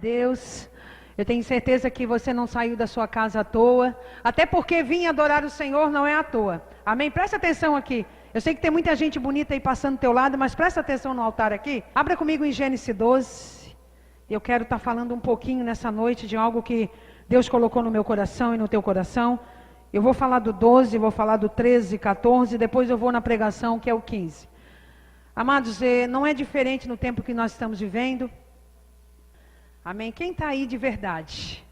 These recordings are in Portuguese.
Deus. Eu tenho certeza que você não saiu da sua casa à toa, até porque vir adorar o Senhor não é à toa. Amém? Presta atenção aqui. Eu sei que tem muita gente bonita aí passando do teu lado, mas presta atenção no altar aqui. Abra comigo em Gênesis 12. Eu quero estar falando um pouquinho nessa noite de algo que Deus colocou no meu coração e no teu coração. Eu vou falar do 12, vou falar do 13, 14, depois eu vou na pregação, que é o 15. Amados, não é diferente no tempo que nós estamos vivendo. Amém? Quem está aí de verdade?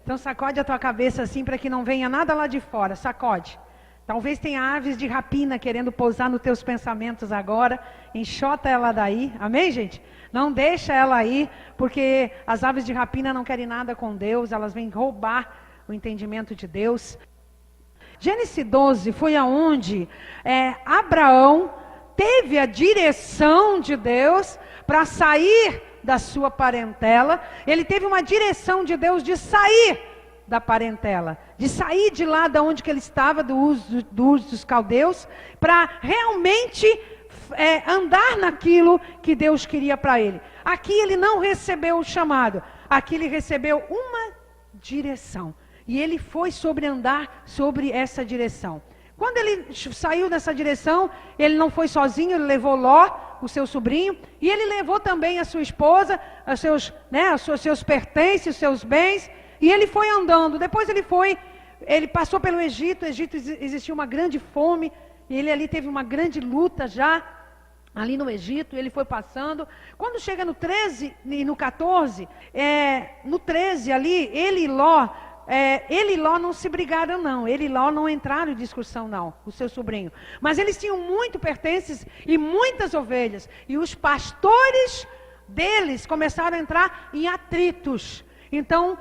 Então sacode a tua cabeça assim para que não venha nada lá de fora, sacode. Talvez tenha aves de rapina querendo pousar nos teus pensamentos agora, enxota ela daí, amém gente? Não deixa ela aí, porque as aves de rapina não querem nada com Deus, elas vêm roubar o entendimento de Deus. Gênesis 12 foi aonde Abraão teve a direção de Deus para sair da sua parentela. Ele teve uma direção de Deus de sair da parentela, de sair de lá de onde que ele estava, do uso dos caldeus, para realmente andar naquilo que Deus queria para ele. Aqui ele não recebeu o chamado, aqui ele recebeu uma direção, e ele foi andar sobre essa direção. Quando ele saiu dessa direção, ele não foi sozinho, ele levou Ló, o seu sobrinho, e ele levou também a sua esposa, os seus pertences, os seus bens, e ele foi andando. Depois ele passou pelo Egito. Egito existia uma grande fome, e ele ali teve uma grande luta já, ali no Egito, ele foi passando. Quando chega no 13 e no 14, no 13 ali, ele e Ló não se brigaram não, ele e Ló não entraram em discussão não, o seu sobrinho. Mas eles tinham muito pertences e muitas ovelhas, e os pastores deles começaram a entrar em atritos. Então,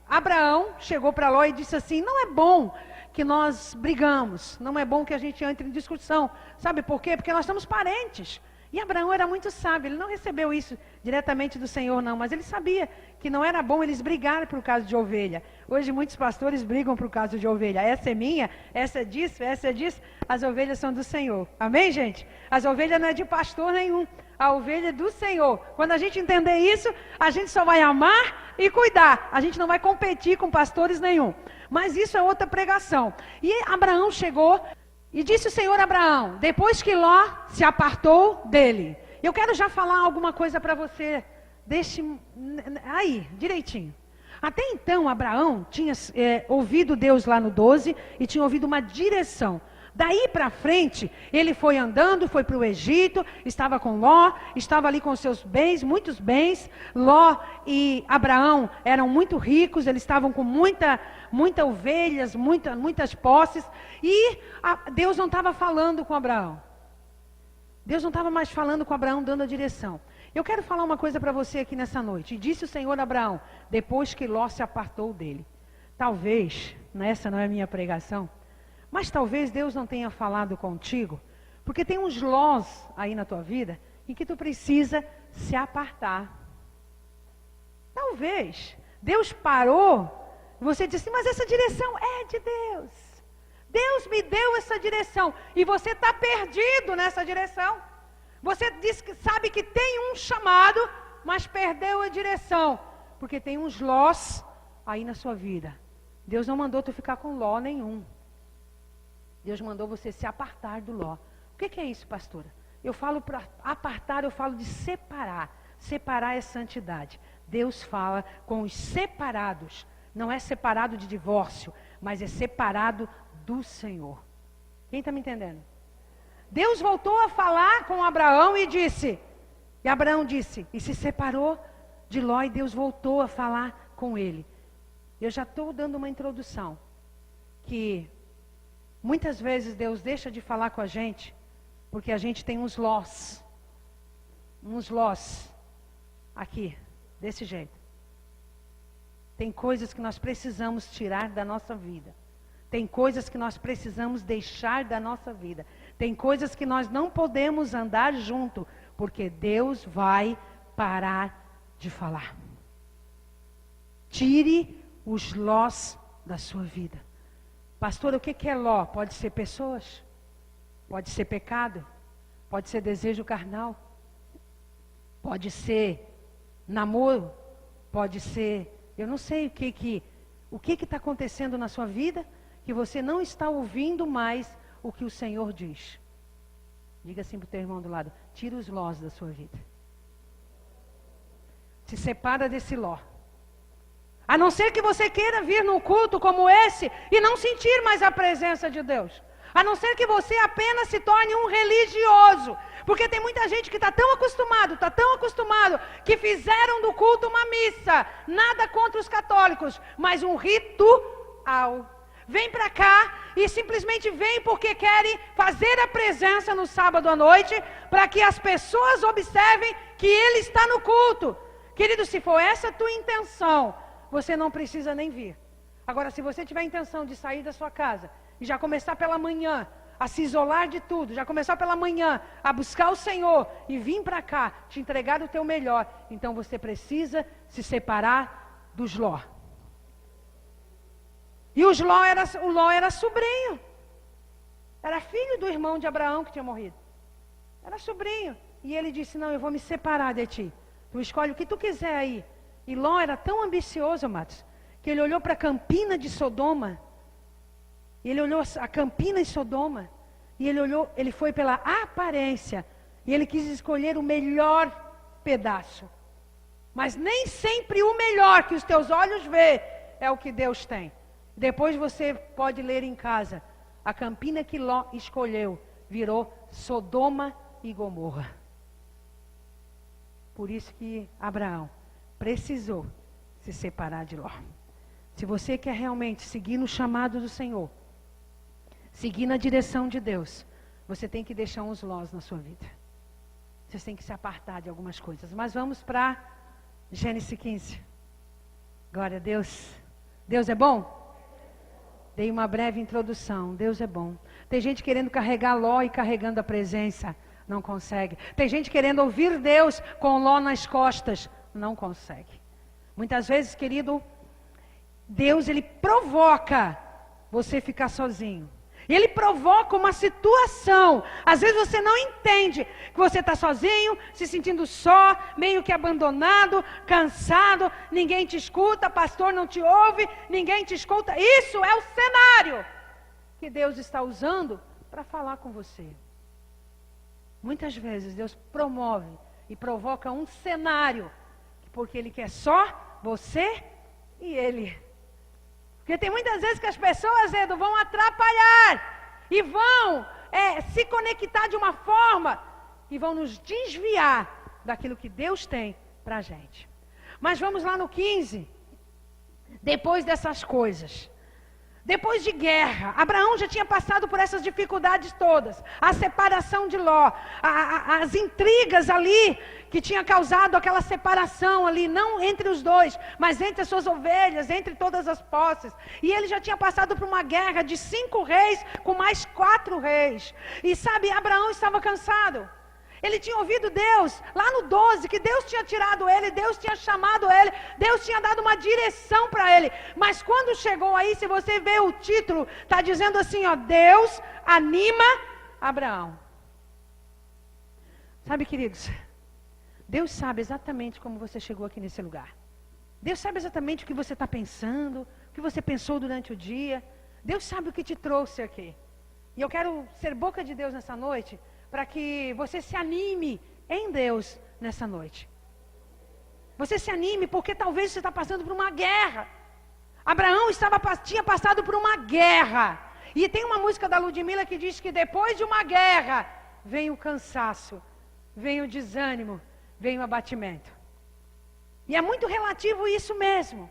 Abraão chegou para Ló e disse assim: não é bom que nós brigamos, não é bom que a gente entre em discussão. Sabe por quê? Porque nós estamos parentes. E Abraão era muito sábio, ele não recebeu isso diretamente do Senhor não, mas ele sabia que não era bom eles brigarem por causa de ovelha. Hoje muitos pastores brigam por causa de ovelha. Essa é minha, essa é disso, essa é disso. As ovelhas são do Senhor. Amém, gente? As ovelhas não é de pastor nenhum, a ovelha é do Senhor. Quando a gente entender isso, a gente só vai amar e cuidar. A gente não vai competir com pastores nenhum. Mas isso é outra pregação. E Abraão chegou... E disse o Senhor a Abraão, depois que Ló se apartou dele. Eu quero já falar alguma coisa para você. Deixe aí, direitinho. Até então, Abraão tinha ouvido Deus lá no 12 e tinha ouvido uma direção. Daí para frente, ele foi andando, foi para o Egito, estava com Ló, estava ali com seus bens, muitos bens. Ló e Abraão eram muito ricos, eles estavam com muitas ovelhas, muitas posses. E Deus não estava falando com Abraão. Deus não estava mais falando com Abraão, dando a direção. Eu quero falar uma coisa para você aqui nessa noite. E disse o Senhor a Abraão, depois que Ló se apartou dele. Talvez, essa não é a minha pregação, mas talvez Deus não tenha falado contigo, porque tem uns lós aí na tua vida, em que tu precisa se apartar. Talvez Deus parou, você disse, mas essa direção é de Deus. Deus me deu essa direção, e você está perdido nessa direção. Você diz que sabe que tem um chamado, mas perdeu a direção, porque tem uns lós aí na sua vida. Deus não mandou tu ficar com ló nenhum. Deus mandou você se apartar do ló. O que é isso, pastora? Eu falo para apartar, eu falo de separar. Separar é santidade. Deus fala com os separados. Não é separado de divórcio, mas é separado do Senhor. Quem está me entendendo? Deus voltou a falar com Abraão e disse, e Abraão disse, e se separou de Ló, e Deus voltou a falar com ele. Eu já estou dando uma introdução, que muitas vezes Deus deixa de falar com a gente, porque a gente tem uns lós aqui, desse jeito. Tem coisas que nós precisamos tirar da nossa vida. Tem coisas que nós precisamos deixar da nossa vida. Tem coisas que nós não podemos andar junto, porque Deus vai parar de falar. Tire os lós da sua vida. Pastor, o que é ló? Pode ser pessoas, pode ser pecado, pode ser desejo carnal, pode ser Namoro pode ser, eu não sei o que está acontecendo na sua vida, que você não está ouvindo mais o que o Senhor diz. Diga assim para o teu irmão do lado, tira os lós da sua vida. Se separa desse ló. A não ser que você queira vir num culto como esse e não sentir mais a presença de Deus. A não ser que você apenas se torne um religioso. Porque tem muita gente que está tão acostumado, que fizeram do culto uma missa. Nada contra os católicos, mas um ritual. Vem para cá e simplesmente vem porque querem fazer a presença no sábado à noite, para que as pessoas observem que ele está no culto. Querido, se for essa a tua intenção, você não precisa nem vir. Agora, se você tiver a intenção de sair da sua casa e já começar pela manhã a se isolar de tudo, já começar pela manhã a buscar o Senhor e vir para cá, te entregar o teu melhor, então você precisa se separar dos Ló. E o Ló era sobrinho. Era filho do irmão de Abraão que tinha morrido. Era sobrinho. E ele disse, não, eu vou me separar de ti. Tu escolhe o que tu quiser aí. E Ló era tão ambicioso, amados, que ele olhou para a campina de Sodoma. Ele olhou a campina em Sodoma. E ele foi pela aparência. E ele quis escolher o melhor pedaço. Mas nem sempre o melhor que os teus olhos vê é o que Deus tem. Depois você pode ler em casa. A campina que Ló escolheu virou Sodoma e Gomorra. Por isso que Abraão precisou se separar de Ló. Se você quer realmente seguir no chamado do Senhor, seguir na direção de Deus, você tem que deixar uns Lós na sua vida. Você tem que se apartar de algumas coisas. Mas vamos para Gênesis 15. Glória a Deus. Deus é bom? Dei uma breve introdução. Deus é bom. Tem gente querendo carregar Ló e carregando a presença. Não consegue. Tem gente querendo ouvir Deus com Ló nas costas. Não consegue. Muitas vezes, querido, Deus, ele provoca você ficar sozinho. Ele provoca uma situação. Às vezes você não entende que você está sozinho, se sentindo só, meio que abandonado, cansado, ninguém te escuta, pastor não te ouve, ninguém te escuta. Isso é o cenário que Deus está usando para falar com você. Muitas vezes Deus promove e provoca um cenário, porque Ele quer só você e Ele. Porque tem muitas vezes que as pessoas, Edu, vão atrapalhar e vão se conectar de uma forma e vão nos desviar daquilo que Deus tem para a gente. Mas vamos lá no 15. Depois dessas coisas, depois de guerra, Abraão já tinha passado por essas dificuldades todas. A separação de Ló, as intrigas ali, que tinha causado aquela separação ali, não entre os dois, mas entre as suas ovelhas, entre todas as posses. E ele já tinha passado por uma guerra de 5 reis, com mais 4 reis. E sabe, Abraão estava cansado. Ele tinha ouvido Deus, lá no 12, que Deus tinha tirado ele, Deus tinha chamado ele, Deus tinha dado uma direção para ele. Mas quando chegou aí, se você vê o título, está dizendo assim, ó, Deus anima Abraão. Sabe, queridos, Deus sabe exatamente como você chegou aqui nesse lugar. Deus sabe exatamente o que você está pensando, o que você pensou durante o dia. Deus sabe o que te trouxe aqui. E eu quero ser boca de Deus nessa noite, para que você se anime em Deus nessa noite. Você se anime porque talvez você está passando por uma guerra. Abraão tinha passado por uma guerra. E tem uma música da Ludmilla que diz que depois de uma guerra, vem o cansaço, vem o desânimo, vem o abatimento. E é muito relativo isso mesmo.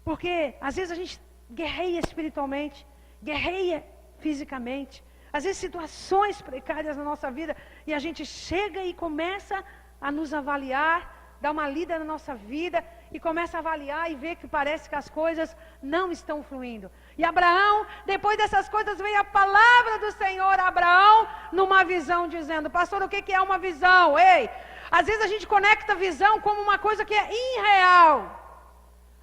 Porque às vezes a gente guerreia espiritualmente, guerreia fisicamente. Às vezes situações precárias na nossa vida e a gente chega e começa a nos avaliar, dá uma lida na nossa vida e começa a avaliar e ver que parece que as coisas não estão fluindo. E Abraão, depois dessas coisas, veio a palavra do Senhor a Abraão numa visão dizendo, pastor, o que é uma visão? Ei, às vezes a gente conecta a visão como uma coisa que é irreal.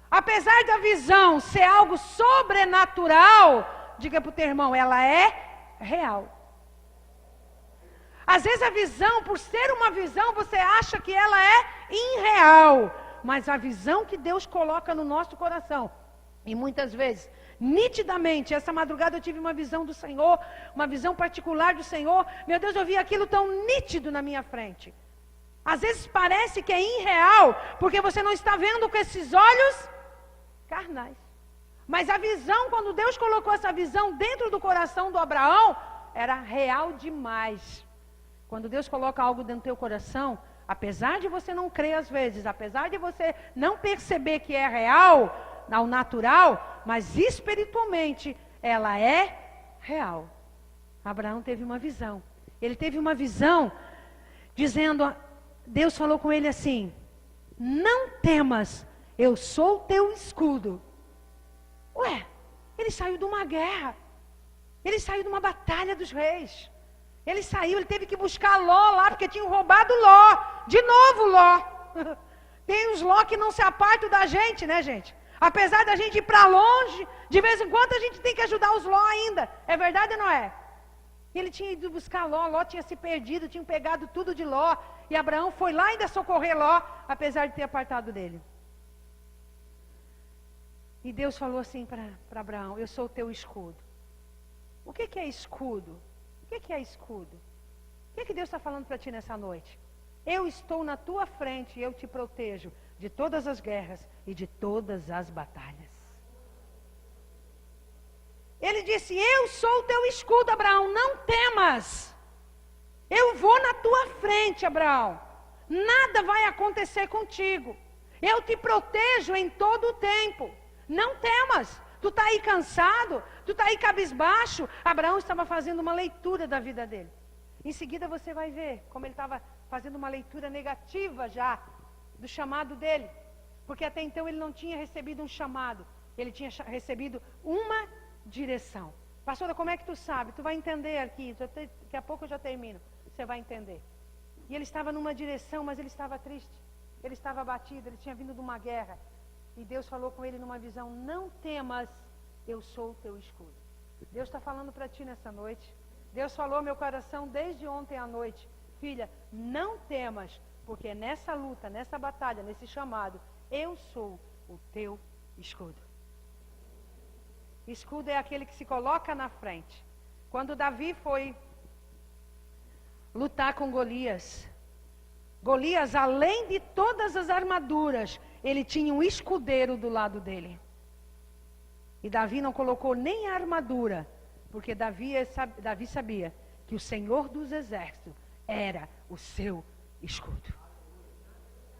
Apesar da visão ser algo sobrenatural, diga para o teu irmão, ela é real. Às vezes a visão, por ser uma visão, você acha que ela é irreal. Mas a visão que Deus coloca no nosso coração, e muitas vezes, nitidamente, essa madrugada eu tive uma visão do Senhor, uma visão particular do Senhor. Meu Deus, eu vi aquilo tão nítido na minha frente. Às vezes parece que é irreal, porque você não está vendo com esses olhos carnais. Mas a visão, quando Deus colocou essa visão dentro do coração do Abraão, era real demais. Quando Deus coloca algo dentro do teu coração, apesar de você não crer às vezes, apesar de você não perceber que é real, ao natural, mas espiritualmente ela é real. Abraão teve uma visão. Ele teve uma visão dizendo, Deus falou com ele assim: não temas, eu sou o teu escudo. Ué, ele saiu de uma guerra. Ele saiu de uma batalha dos reis. Ele saiu, ele teve que buscar Ló lá, porque tinham roubado Ló. De novo Ló. Tem uns Ló que não se apartam da gente, né, gente? Apesar da gente ir para longe, de vez em quando a gente tem que ajudar os Ló ainda. É verdade ou não é? Ele tinha ido buscar Ló, Ló tinha se perdido, tinham pegado tudo de Ló. E Abraão foi lá ainda socorrer Ló, apesar de ter apartado dele. E Deus falou assim para Abraão: eu sou o teu escudo. O que é escudo? O que é escudo? O que Deus está falando para ti nessa noite? Eu estou na tua frente e eu te protejo de todas as guerras e de todas as batalhas. Ele disse: eu sou o teu escudo, Abraão, não temas. Eu vou na tua frente, Abraão. Nada vai acontecer contigo. Eu te protejo em todo o tempo. Não temas. Tu está aí cansado, tu está aí cabisbaixo. Abraão estava fazendo uma leitura da vida dele. Em seguida você vai ver como ele estava fazendo uma leitura negativa já do chamado dele. Porque até então ele não tinha recebido um chamado. Ele tinha recebido uma direção. Pastora, como é que tu sabe? Tu vai entender aqui, daqui a pouco eu já termino. Você vai entender. E ele estava numa direção, mas ele estava triste. Ele estava abatido, ele tinha vindo de uma guerra. E Deus falou com ele numa visão: não temas, eu sou o teu escudo. Deus está falando para ti nessa noite. Deus falou ao meu coração desde ontem à noite: filha, não temas, porque nessa luta, nessa batalha, nesse chamado, eu sou o teu escudo. Escudo é aquele que se coloca na frente. Quando Davi foi lutar com Golias, Golias, além de todas as armaduras, ele tinha um escudeiro do lado dele. E Davi não colocou nem a armadura, porque Davi sabia que o Senhor dos Exércitos era o seu escudo.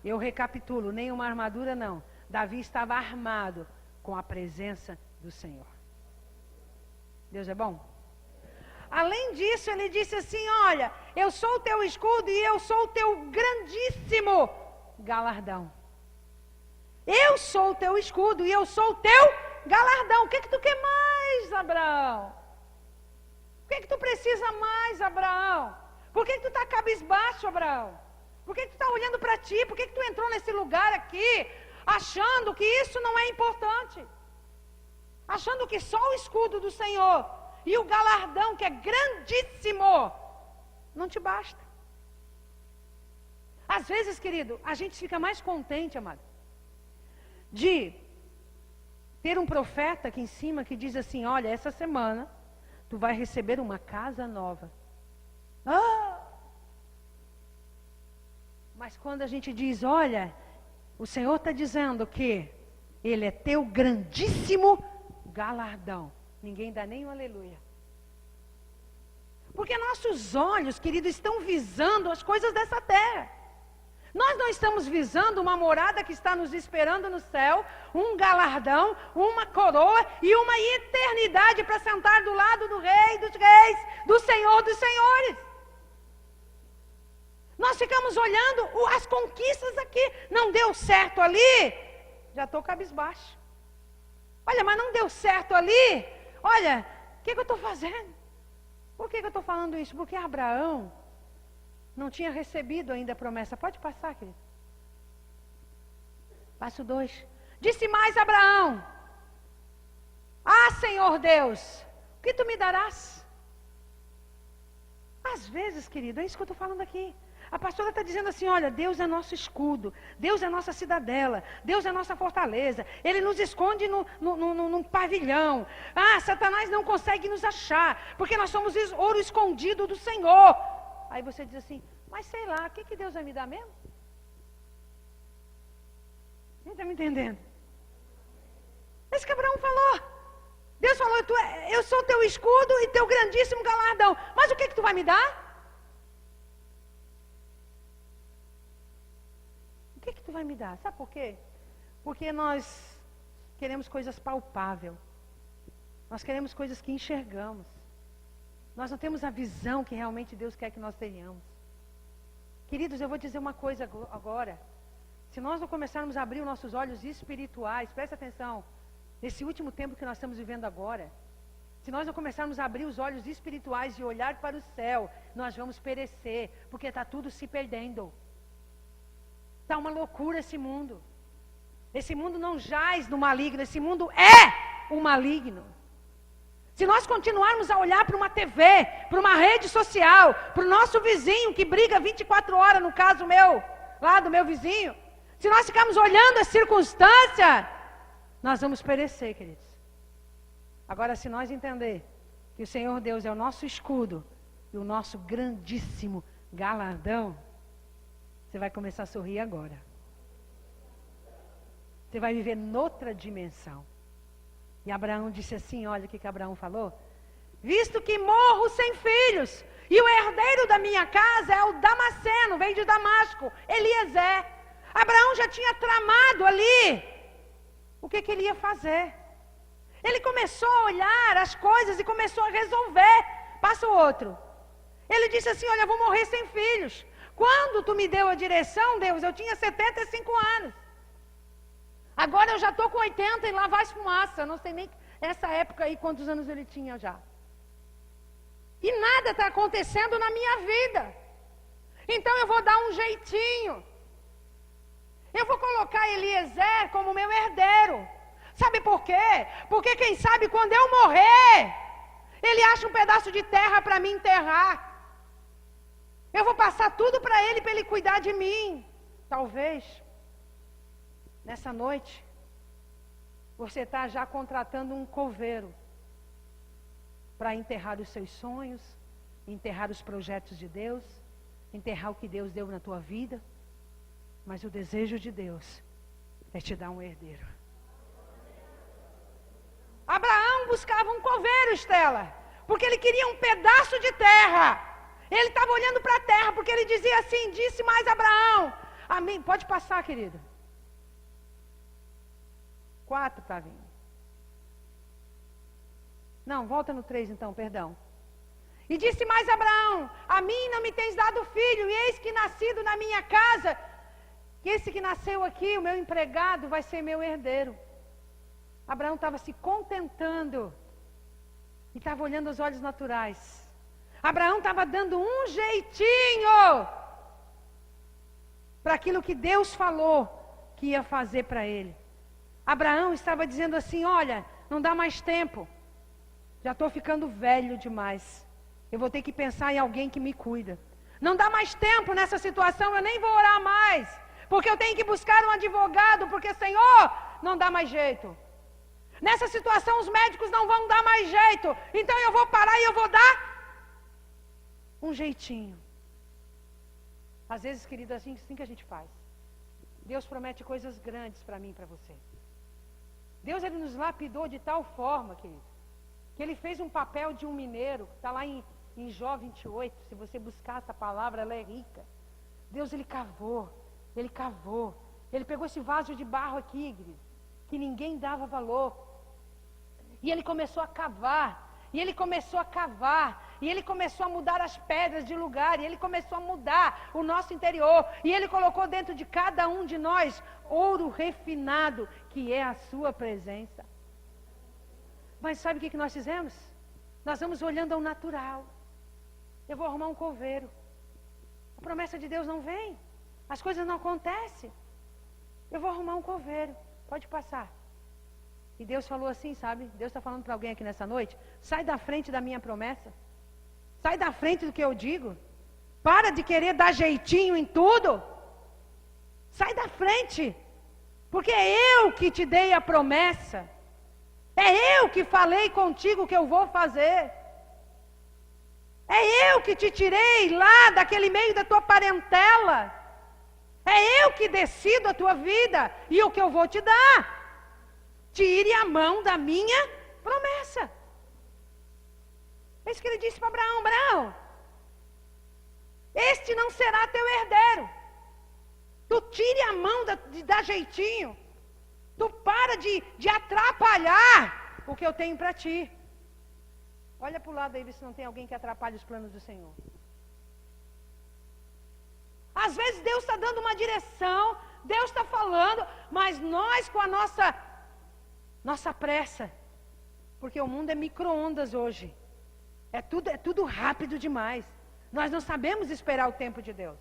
Eu recapitulo, nem uma armadura não. Davi estava armado com a presença do Senhor. Deus é bom? Além disso, ele disse assim: olha, eu sou o teu escudo e eu sou o teu grandíssimo galardão. Eu sou o teu escudo e eu sou o teu galardão. O que tu quer mais, Abraão? O que tu precisa mais, Abraão? Por que tu está cabisbaixo, Abraão? Por que tu está olhando para ti? Por que tu entrou nesse lugar aqui, achando que isso não é importante? Achando que só o escudo do Senhor e o galardão, que é grandíssimo, não te basta. Às vezes, querido, a gente fica mais contente, amado, de ter um profeta aqui em cima que diz assim: olha, essa semana tu vai receber uma casa nova. Mas quando a gente diz: olha, o Senhor está dizendo que Ele é teu grandíssimo galardão, ninguém dá nem um aleluia. Porque nossos olhos, querido, estão visando as coisas dessa terra. Nós não estamos visando uma morada que está nos esperando no céu, um galardão, uma coroa e uma eternidade para sentar do lado do Rei dos Reis, do Senhor dos Senhores. Nós ficamos olhando as conquistas aqui. Não deu certo ali, já estou cabisbaixo. Olha, mas não deu certo ali. Olha, o que eu estou fazendo? Por que eu estou falando isso? Porque Abraão não tinha recebido ainda a promessa. Pode passar, querido. Passo 2. Disse mais Abraão: ah, Senhor Deus, o que tu me darás? Às vezes, querido, é isso que eu estou falando aqui. A pastora está dizendo assim, olha, Deus é nosso escudo, Deus é nossa cidadela, Deus é nossa fortaleza. Ele nos esconde num pavilhão. Ah, Satanás não consegue nos achar, porque nós somos ouro escondido do Senhor. Aí você diz assim, mas sei lá, o que Deus vai me dar mesmo? Quem está me entendendo? É isso que Abraão falou. Deus falou, eu sou teu escudo e teu grandíssimo galardão. Mas o que tu vai me dar? O que tu vai me dar? Sabe por quê? Porque nós queremos coisas palpáveis. Nós queremos coisas que enxergamos. Nós não temos a visão que realmente Deus quer que nós tenhamos. Queridos, eu vou dizer uma coisa agora. Se nós não começarmos a abrir os nossos olhos espirituais, presta atenção, nesse último tempo que nós estamos vivendo agora, se nós não começarmos a abrir os olhos espirituais e olhar para o céu, nós vamos perecer, porque está tudo se perdendo. Está uma loucura esse mundo. Esse mundo não jaz no maligno, esse mundo é o maligno. Se nós continuarmos a olhar para uma TV, para uma rede social, para o nosso vizinho que briga 24 horas, no caso meu, lá do meu vizinho, se nós ficarmos olhando a circunstância, nós vamos perecer, queridos. Agora, se nós entender que o Senhor Deus é o nosso escudo e o nosso grandíssimo galardão, você vai começar a sorrir agora. Você vai viver noutra dimensão. E Abraão disse assim, olha o que Abraão falou. Visto que morro sem filhos, e o herdeiro da minha casa é o Damasceno, vem de Damasco, Eliezer. Abraão já tinha tramado ali o que ele ia fazer. Ele começou a olhar as coisas e começou a resolver. Passa o outro. Ele disse assim, olha, eu vou morrer sem filhos. Quando tu me deu a direção, Deus, eu tinha 75 anos. Agora eu já estou com 80 e lá vai fumaça. Eu não sei nem nessa época aí quantos anos ele tinha já. E nada está acontecendo na minha vida. Então eu vou dar um jeitinho. Eu vou colocar Eliezer como meu herdeiro. Sabe por quê? Porque quem sabe quando eu morrer, ele acha um pedaço de terra para me enterrar. Eu vou passar tudo para ele cuidar de mim. Talvez, nessa noite, você está já contratando um coveiro para enterrar os seus sonhos, enterrar os projetos de Deus, enterrar o que Deus deu na tua vida. Mas o desejo de Deus é te dar um herdeiro. Abraão buscava um coveiro, Estela, porque ele queria um pedaço de terra. Ele estava olhando para a terra, porque ele dizia assim, disse mais Abraão. Amém. Pode passar, querida. 4 está vindo. Não, volta no 3 então, perdão. E disse mais Abraão, a mim não me tens dado filho, e eis que nascido na minha casa, que esse que nasceu aqui, o meu empregado, vai ser meu herdeiro. Abraão estava se contentando, e estava olhando os olhos naturais. Abraão estava dando um jeitinho, para aquilo que Deus falou, que ia fazer para ele. Abraão estava dizendo assim, olha, não dá mais tempo, já estou ficando velho demais, eu vou ter que pensar em alguém que me cuida. Não dá mais tempo nessa situação, eu nem vou orar mais, porque eu tenho que buscar um advogado, porque Senhor, não dá mais jeito. Nessa situação os médicos não vão dar mais jeito, então eu vou parar e eu vou dar um jeitinho. Às vezes, querido, assim que a gente faz. Deus promete coisas grandes para mim e para você. Deus, ele nos lapidou de tal forma, querido, que ele fez um papel de um mineiro, está lá em Jó 28, se você buscar essa palavra, ela é rica. Deus, ele cavou, ele pegou esse vaso de barro aqui, querido, que ninguém dava valor, e ele começou a cavar, e ele começou a cavar, e ele começou a mudar as pedras de lugar, e ele começou a mudar o nosso interior, e ele colocou dentro de cada um de nós ouro refinado, que é a sua presença. Mas sabe o que nós fizemos? Nós vamos olhando ao natural. Eu vou arrumar um coveiro. A promessa de Deus não vem, as coisas não acontecem. Eu vou arrumar um coveiro, pode passar. E Deus falou assim, sabe? Deus está falando para alguém aqui nessa noite, sai da frente da minha promessa. Sai da frente do que eu digo. Para de querer dar jeitinho em tudo. Sai da frente. Porque é eu que te dei a promessa. É eu que falei contigo que eu vou fazer. É eu que te tirei lá daquele meio da tua parentela. É eu que decido a tua vida e o que eu vou te dar. Tire a mão da minha promessa. É isso que ele disse para Abraão: Abraão, este não será teu herdeiro. Tu tire a mão de dar jeitinho. Tu para de atrapalhar o que eu tenho para ti. Olha para o lado aí, vê se não tem alguém que atrapalhe os planos do Senhor. Às vezes Deus está dando uma direção, Deus está falando, mas nós com a nossa pressa, porque o mundo é micro-ondas hoje. É tudo rápido demais. Nós não sabemos esperar o tempo de Deus.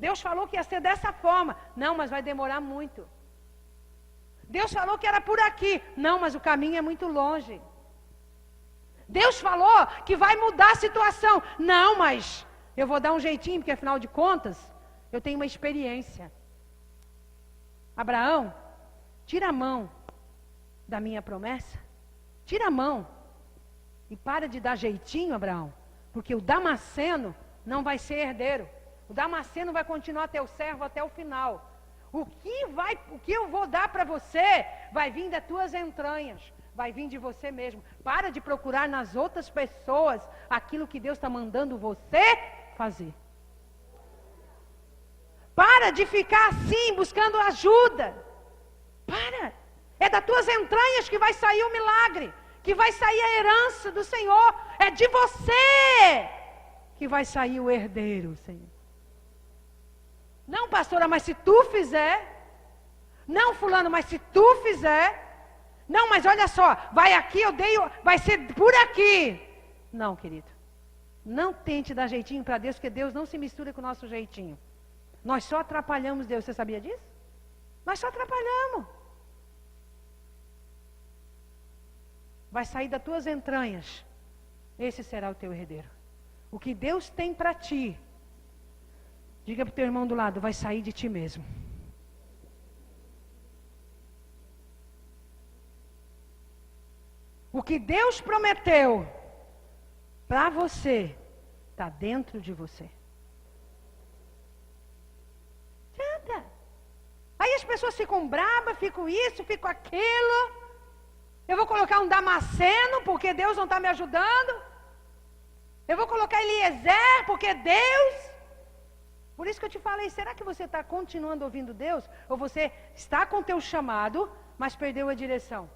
Deus falou que ia ser dessa forma. Não, mas vai demorar muito. Deus falou que era por aqui. Não, mas o caminho é muito longe. Deus falou que vai mudar a situação. Não, mas eu vou dar um jeitinho, porque afinal de contas, eu tenho uma experiência. Abraão, tira a mão da minha promessa. Tira a mão. E para de dar jeitinho, Abraão. Porque o Damasceno não vai ser herdeiro. O Damasceno vai continuar teu servo até o final. O que eu vou dar para você vai vir das tuas entranhas. Vai vir de você mesmo. Para de procurar nas outras pessoas aquilo que Deus está mandando você fazer. Para de ficar assim, buscando ajuda. Para. É das tuas entranhas que vai sair o milagre. Que vai sair a herança do Senhor. É de você que vai sair o herdeiro, Senhor. Não, pastora, mas se tu fizer. Não, fulano, mas se tu fizer. Não, mas olha só, vai aqui, vai ser por aqui. Não, querido. Não tente dar jeitinho para Deus, porque Deus não se mistura com o nosso jeitinho. Nós só atrapalhamos Deus, você sabia disso? Nós só atrapalhamos. Vai sair das tuas entranhas. Esse será o teu herdeiro. O que Deus tem para ti, diga para o teu irmão do lado, vai sair de ti mesmo. O que Deus prometeu para você, está dentro de você. Nada. Aí as pessoas ficam bravas, ficam isso, ficam aquilo. Eu vou colocar um Damasceno, porque Deus não está me ajudando. Eu vou colocar Eliezer, porque Deus... Por isso que eu te falei, será que você está continuando ouvindo Deus? Ou você está com o teu chamado, mas perdeu a direção?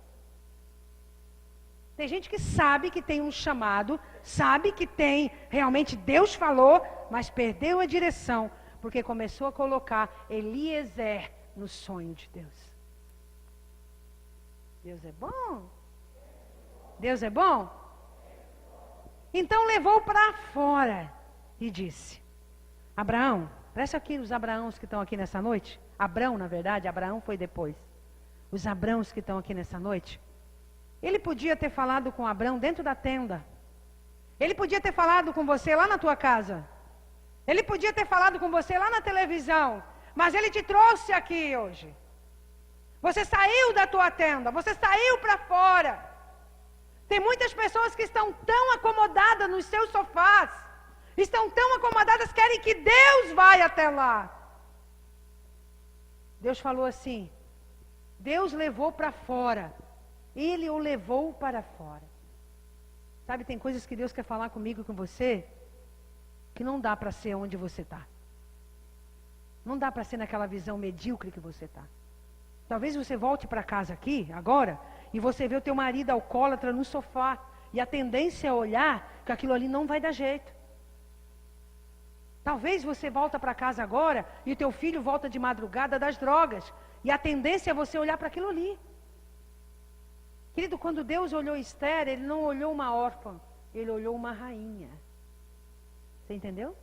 Tem gente que sabe que tem um chamado, sabe que tem, realmente Deus falou, mas perdeu a direção, porque começou a colocar Eliezer no sonho de Deus. Deus é bom? Deus é bom? Então levou para fora e disse: Abraão, presta aqui os Abraãos que estão aqui nessa noite. Abrão, na verdade, Abraão foi depois. Os Abraãos que estão aqui nessa noite. Ele podia ter falado com Abrão dentro da tenda. Ele podia ter falado com você lá na tua casa. Ele podia ter falado com você lá na televisão. Mas ele te trouxe aqui hoje. Você saiu da tua tenda. Você saiu para fora. Tem muitas pessoas que estão tão acomodadas nos seus sofás. Estão tão acomodadas, querem que Deus vá até lá. Deus falou assim: Deus levou para fora. Ele o levou para fora. Sabe, tem coisas que Deus quer falar comigo e com você, que não dá para ser onde você está. Não dá para ser naquela visão medíocre que você está. Talvez você volte para casa aqui, agora, e você vê o teu marido alcoólatra no sofá, e a tendência é olhar que aquilo ali não vai dar jeito. Talvez você volta para casa agora, e o teu filho volta de madrugada das drogas, e a tendência é você olhar para aquilo ali. Querido, quando Deus olhou Esther, Ele não olhou uma órfã, Ele olhou uma rainha. Você entendeu?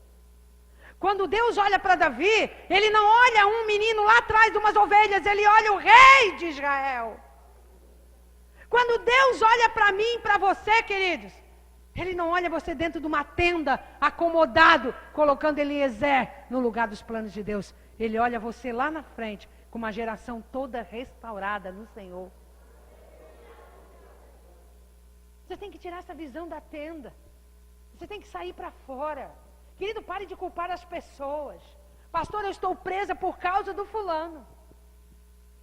Quando Deus olha para Davi, Ele não olha um menino lá atrás de umas ovelhas, Ele olha o rei de Israel. Quando Deus olha para mim e para você, queridos, Ele não olha você dentro de uma tenda, acomodado, colocando Eliezer no lugar dos planos de Deus. Ele olha você lá na frente, com uma geração toda restaurada no Senhor. Você tem que tirar essa visão da tenda. Você tem que sair para fora. Querido, pare de culpar as pessoas. Pastor, eu estou presa por causa do fulano.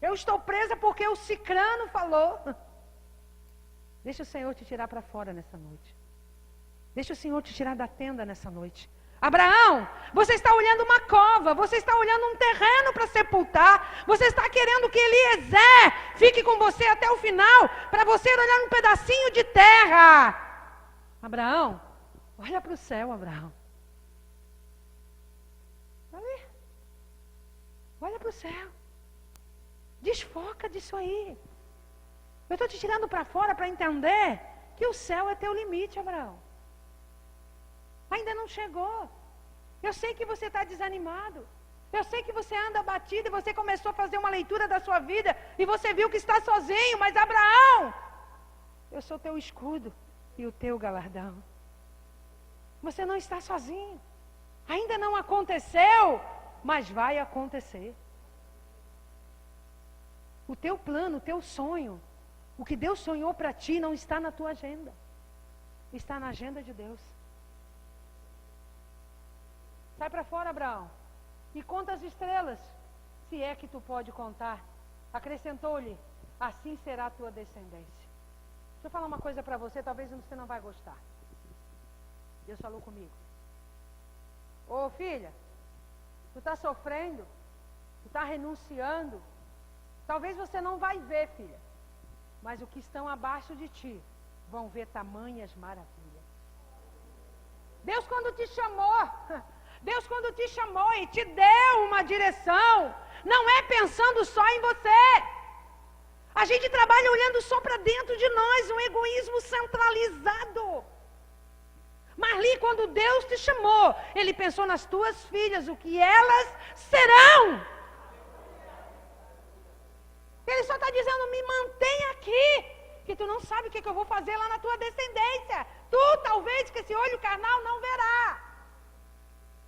Eu estou presa porque o cicrano falou. Deixa o Senhor te tirar para fora nessa noite. Deixa o Senhor te tirar da tenda nessa noite. Abraão, você está olhando uma cova, você está olhando um terreno para sepultar, você está querendo que Eliezer fique com você até o final, para você olhar um pedacinho de terra. Abraão, olha para o céu, Abraão. Ali. Olha para o céu. Desfoca disso aí. Eu estou te tirando para fora para entender que o céu é teu limite, Abraão. Ainda não chegou. Eu sei que você está desanimado. Eu sei que você anda abatido e você começou a fazer uma leitura da sua vida e você viu que está sozinho, mas Abraão, eu sou teu escudo e o teu galardão. Você não está sozinho. Ainda não aconteceu, mas vai acontecer. O teu plano, o teu sonho, o que Deus sonhou para ti não está na tua agenda. Está na agenda de Deus. Sai para fora, Abraão, e conta as estrelas, se é que tu pode contar. Acrescentou-lhe, assim será a tua descendência. Deixa eu falar uma coisa para você, talvez você não vai gostar. Deus falou comigo. Ô filha, tu está sofrendo, tu está renunciando. Talvez você não vai ver, filha, mas o que estão abaixo de ti vão ver tamanhas maravilhas. Deus quando te chamou e te deu uma direção, não é pensando só em você. A gente trabalha olhando só para dentro de nós, um egoísmo centralizado. Marli, quando Deus te chamou, Ele pensou nas tuas filhas, o que elas serão. Ele só está dizendo, me mantenha aqui, que tu não sabe o que eu vou fazer lá na tua descendência. Tu, talvez, que esse olho carnal não verá.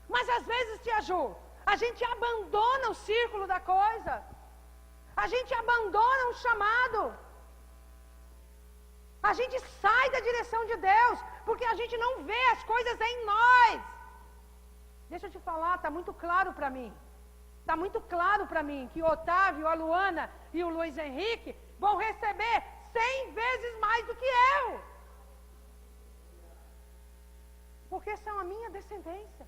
Mas às vezes, tia Ju, a gente abandona o círculo da coisa. A gente abandona um chamado. A gente sai da direção de Deus, porque a gente não vê as coisas em nós. Deixa eu te falar, está muito claro para mim. Está muito claro para mim que o Otávio, a Luana e o Luiz Henrique vão receber 100 vezes mais do que eu. Porque são a minha descendência.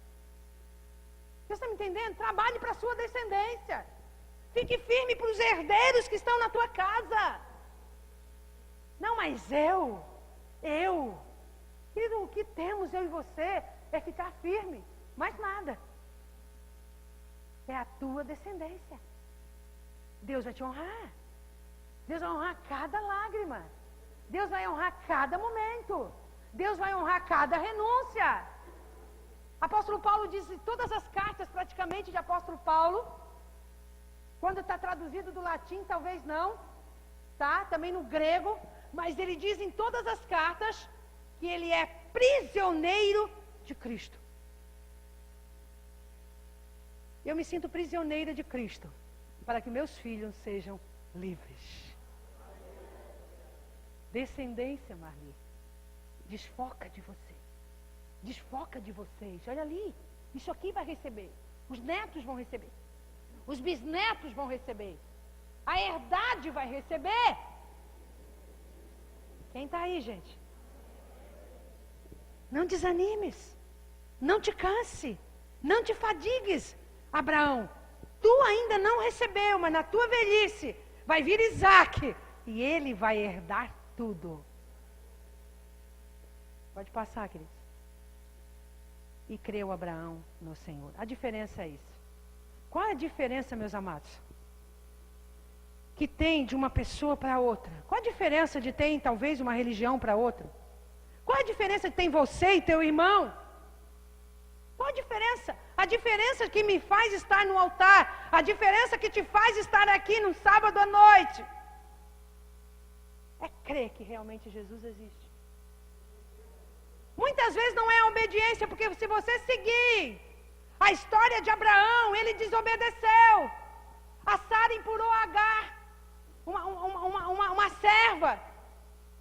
Você está me entendendo? Trabalhe para a sua descendência. Fique firme para os herdeiros que estão na tua casa. Não, mas eu. Querido, o que temos eu e você é ficar firme. Mais nada. É a tua descendência. Deus vai te honrar. Deus vai honrar cada lágrima. Deus vai honrar cada momento. Deus vai honrar cada renúncia. Apóstolo Paulo diz em todas as cartas, praticamente, de apóstolo Paulo, quando está traduzido do latim, talvez não, tá? Também no grego, mas ele diz em todas as cartas que ele é prisioneiro de Cristo. Eu me sinto prisioneira de Cristo, para que meus filhos sejam livres. Descendência, Marli, desfoca de você. Desfoca de vocês. Olha ali, isso aqui vai receber. Os netos vão receber. Os bisnetos vão receber. A herdade vai receber. Quem está aí, gente? Não desanimes. Não te canse. Não te fadigues. Abraão, tu ainda não recebeu, mas na tua velhice vai vir Isaac e ele vai herdar tudo. Pode passar, queridos. E creu Abraão no Senhor. A diferença é isso. Qual é a diferença, meus amados? Que tem de uma pessoa para outra? Qual a diferença de ter, talvez, uma religião para outra? Qual a diferença que tem você e teu irmão? Qual a diferença? A diferença que me faz estar no altar, a diferença que te faz estar aqui no sábado à noite, é crer que realmente Jesus existe. muitas vezes não é a obediência, porque se você seguir a história de Abraão, ele desobedeceu. A Sara empurrou Agar, uma serva,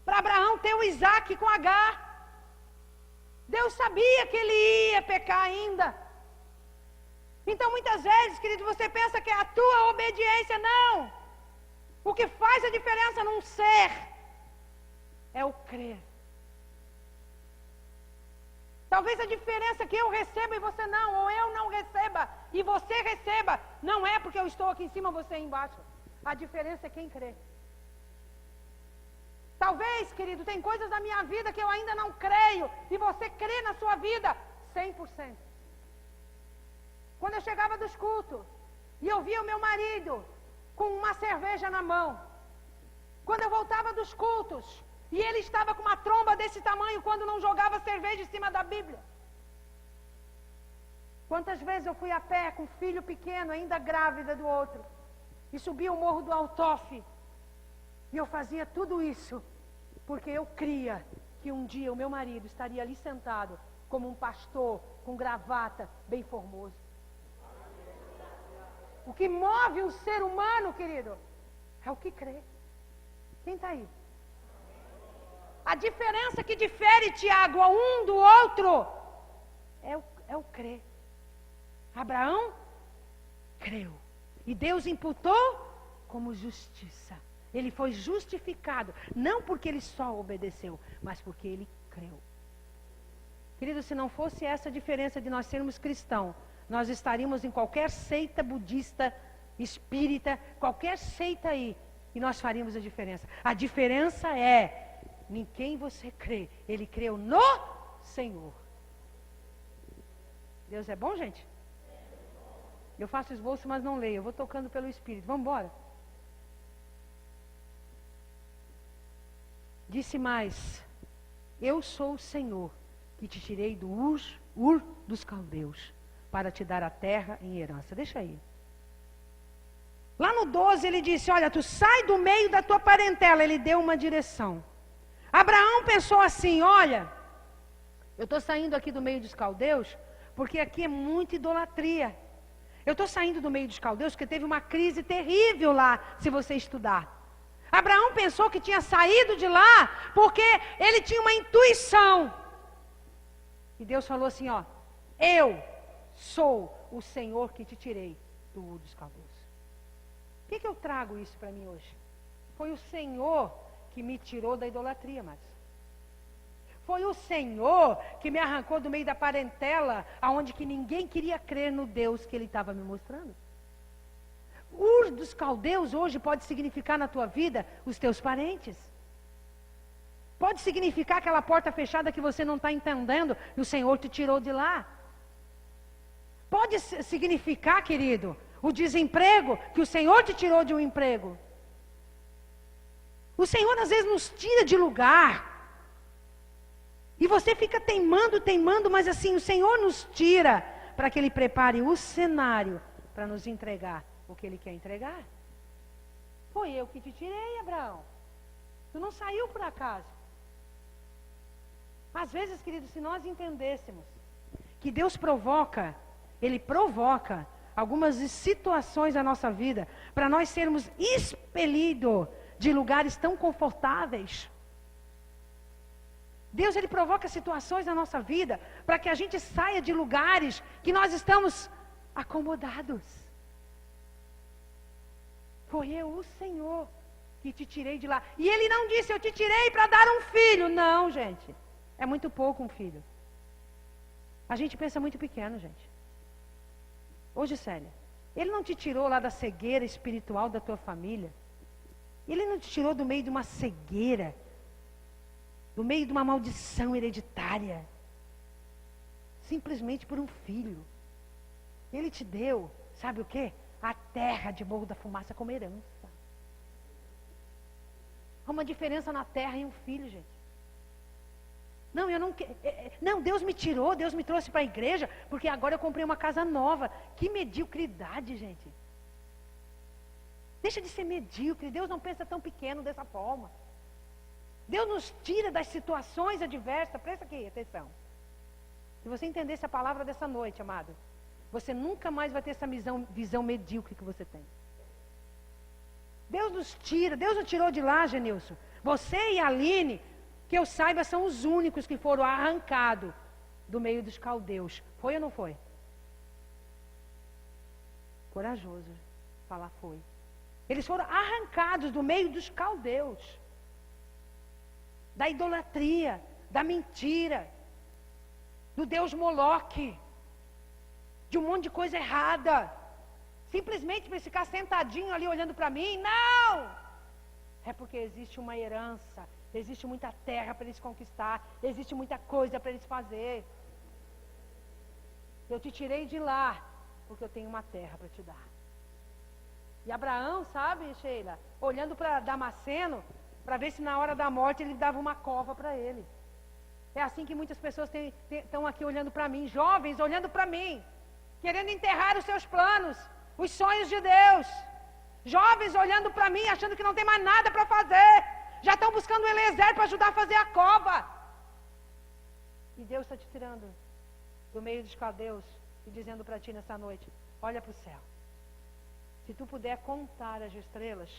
para Abraão ter o Isaac com Agar. Deus sabia que ele ia pecar ainda. Então muitas vezes, querido, você pensa que é a tua obediência. Não. O que faz a diferença num ser é o crer. Talvez a diferença que eu receba e você não, ou eu não receba e você receba, não é porque eu estou aqui em cima, você embaixo. A diferença é quem crê. Talvez, querido, tem coisas da minha vida que eu ainda não creio e você crê na sua vida 100%. Quando eu chegava dos cultos e eu via o meu marido com uma cerveja na mão, quando eu voltava dos cultos e ele estava com uma tromba desse tamanho quando não jogava cerveja em cima da Bíblia. Quantas vezes eu fui a pé com um filho pequeno, ainda grávida do outro, e subia o morro do Altofe, e eu fazia tudo isso porque eu cria que um dia o meu marido estaria ali sentado como um pastor, com gravata, bem formoso. O que move o ser humano, querido, é o que crê. Quem está aí? A diferença que difere, Tiago, um do outro é o crer. Abraão creu. E Deus imputou como justiça. Ele foi justificado. Não porque ele só obedeceu, mas porque ele creu. Querido, se não fosse essa diferença de nós sermos cristãos, nós estaríamos em qualquer seita budista, espírita, qualquer seita aí, e nós faríamos a diferença. A diferença é em quem você crê. Ele creu no Senhor. Deus é bom, gente? Eu faço esboço, mas não leio. Eu vou tocando pelo Espírito. Vamos embora? Disse mais: eu sou o Senhor que te tirei do Ur dos Caldeus para te dar a terra em herança. Deixa aí. Lá no 12 ele disse: olha, tu sai do meio da tua parentela. Ele deu uma direção. Abraão pensou assim: olha, eu estou saindo aqui do meio dos caldeus porque aqui é muita idolatria. Eu estou saindo do meio dos caldeus porque teve uma crise terrível lá, se você estudar. Abraão pensou que tinha saído de lá porque ele tinha uma intuição. E Deus falou assim: ó, eu sou o Senhor que te tirei do Ur dos Caldeus. Por que eu trago isso para mim hoje? Foi o Senhor que me tirou da idolatria, mas foi o Senhor que me arrancou do meio da parentela, aonde que ninguém queria crer no Deus que Ele estava me mostrando. Ur dos Caldeus hoje pode significar na tua vida os teus parentes. Pode significar aquela porta fechada que você não está entendendo e o Senhor te tirou de lá. Pode significar, querido, o desemprego, que o Senhor te tirou de um emprego. O Senhor às vezes nos tira de lugar. E você fica teimando, mas assim, o Senhor nos tira para que Ele prepare o cenário para nos entregar o que Ele quer entregar. Foi eu que te tirei, Abraão. Tu não saiu por acaso. Às vezes, querido, se nós entendêssemos que Deus provoca, Ele provoca algumas situações na nossa vida para nós sermos expelidos de lugares tão confortáveis. Deus, Ele provoca situações na nossa vida para que a gente saia de lugares que nós estamos acomodados. Foi eu, o Senhor, que te tirei de lá. E Ele não disse: eu te tirei para dar um filho. Não, gente. É muito pouco um filho. A gente pensa muito pequeno, gente. Hoje, Célia, Ele não te tirou lá da cegueira espiritual da tua família. Ele não te tirou do meio de uma cegueira, do meio de uma maldição hereditária, simplesmente por um filho. Ele te deu, sabe o quê? A terra de Morro da Fumaça como herança. Há uma diferença na terra e um filho, gente. Não, eu não quero. Não, Deus me tirou, Deus me trouxe para a igreja, porque agora eu comprei uma casa nova. Que mediocridade, gente. Deixa de ser medíocre. Deus não pensa tão pequeno dessa forma. Deus nos tira das situações adversas. Presta aqui, atenção. Se você entendesse a palavra dessa noite, amado, você nunca mais vai ter essa visão medíocre que você tem. Deus nos tira, Deus nos tirou de lá, Genilson. Você e a Aline, que eu saiba, são os únicos que foram arrancados do meio dos caldeus. Foi ou não foi? Corajoso falar foi. Eles foram arrancados do meio dos caldeus. Da idolatria, da mentira, do Deus Moloque, de um monte de coisa errada. Simplesmente para ficar sentadinho ali olhando para mim, não! É porque existe uma herança, existe muita terra para eles conquistar, existe muita coisa para eles fazer. Eu te tirei de lá, porque eu tenho uma terra para te dar. E Abraão, sabe, Sheila, olhando para Damasceno, para ver se na hora da morte ele dava uma cova para ele. É assim que muitas pessoas estão aqui olhando para mim, jovens olhando para mim, querendo enterrar os seus planos, os sonhos de Deus. Jovens olhando para mim, achando que não tem mais nada para fazer. Já estão buscando o Eliezer para ajudar a fazer a cova. E Deus está te tirando do meio dos caldeus e dizendo para ti nessa noite, olha para o céu. Se tu puder contar as estrelas,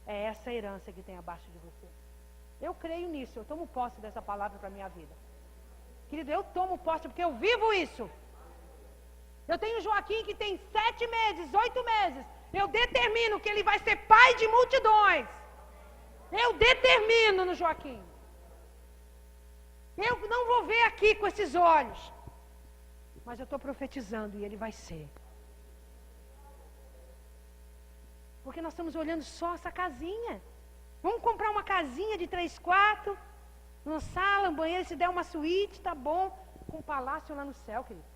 é essa herança que tem abaixo de você. Eu creio nisso, eu tomo posse dessa palavra para a minha vida. Querido, eu tomo posse porque eu vivo isso. Eu tenho Joaquim que tem 7 meses, 8 meses. Eu determino que ele vai ser pai de multidões. Eu determino no Joaquim. Eu não vou ver aqui com esses olhos. Mas eu estou profetizando e ele vai ser. Porque nós estamos olhando só essa casinha. Vamos comprar uma casinha de 3 quartos, uma sala, um banheiro, se der uma suíte, tá bom. Com um palácio lá no céu, querido.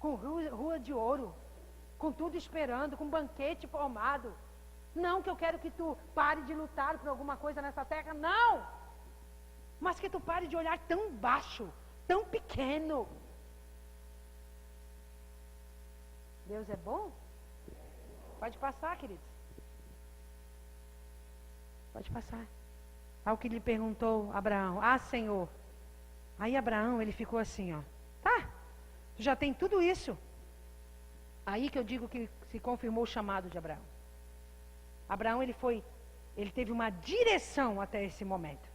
Com rua de ouro. Com tudo esperando, com banquete formado. Não que eu quero que tu pare de lutar por alguma coisa nessa terra, não. Mas que tu pare de olhar tão baixo, tão pequeno. Deus é bom? Pode passar, queridos. Pode passar. Ao que lhe perguntou Abraão, Senhor. Aí Abraão, ele ficou assim, ó. Tá, tu já tem tudo isso. Aí que eu digo que se confirmou o chamado de Abraão. Abraão, ele teve uma direção até esse momento.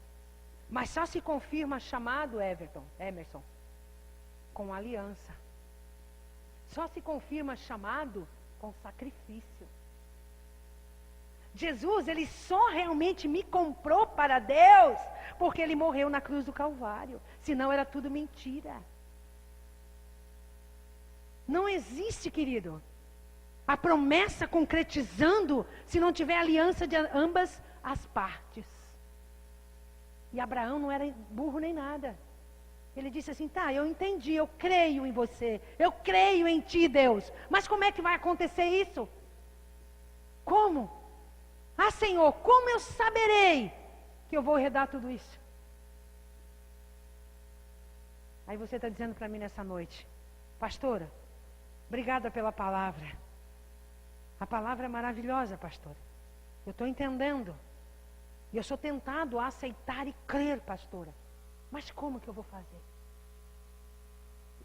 Mas só se confirma chamado, Emerson, com aliança. Só se confirma chamado com sacrifício. Jesus, ele só realmente me comprou para Deus porque ele morreu na cruz do Calvário. Senão era tudo mentira. Não existe, querido, a promessa concretizando se não tiver aliança de ambas as partes. E Abraão não era burro nem nada. Ele disse assim, tá, eu entendi, eu creio em você, eu creio em ti, Deus. Mas como é que vai acontecer isso? Como? Senhor, como eu saberei que eu vou herdar tudo isso? Aí você está dizendo para mim nessa noite, pastora, obrigada pela palavra. A palavra é maravilhosa, pastora. Eu estou entendendo. E eu sou tentado a aceitar e crer, pastora. Mas como que eu vou fazer?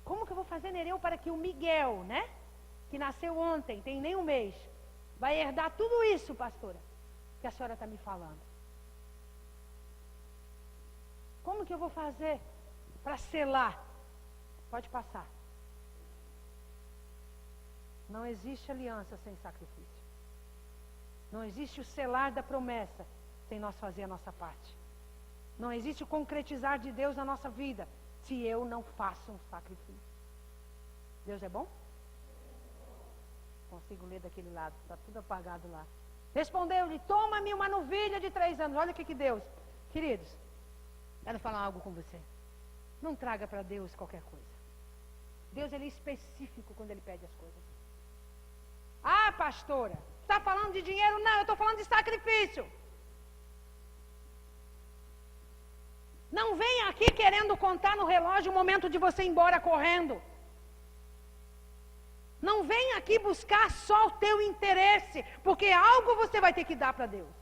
Como que eu vou fazer, Nereu, para que o Miguel, né? Que nasceu ontem, tem nem um mês, vai herdar tudo isso, pastora, que a senhora está me falando. Como que eu vou fazer para selar? Pode passar. Não existe aliança sem sacrifício. Não existe o selar da promessa sem nós fazer a nossa parte. Não existe o concretizar de Deus na nossa vida se eu não faço um sacrifício. Deus é bom? Consigo ler daquele lado, está tudo apagado lá. Respondeu-lhe, toma-me uma novilha de 3 anos. Olha o que Deus... Queridos, quero falar algo com você. Não traga para Deus qualquer coisa. Deus, ele é específico quando ele pede as coisas. Pastora, está falando de dinheiro? Não, eu estou falando de sacrifício. Não venha aqui querendo contar no relógio o momento de você ir embora correndo. Não venha aqui buscar só o teu interesse, porque algo você vai ter que dar para Deus.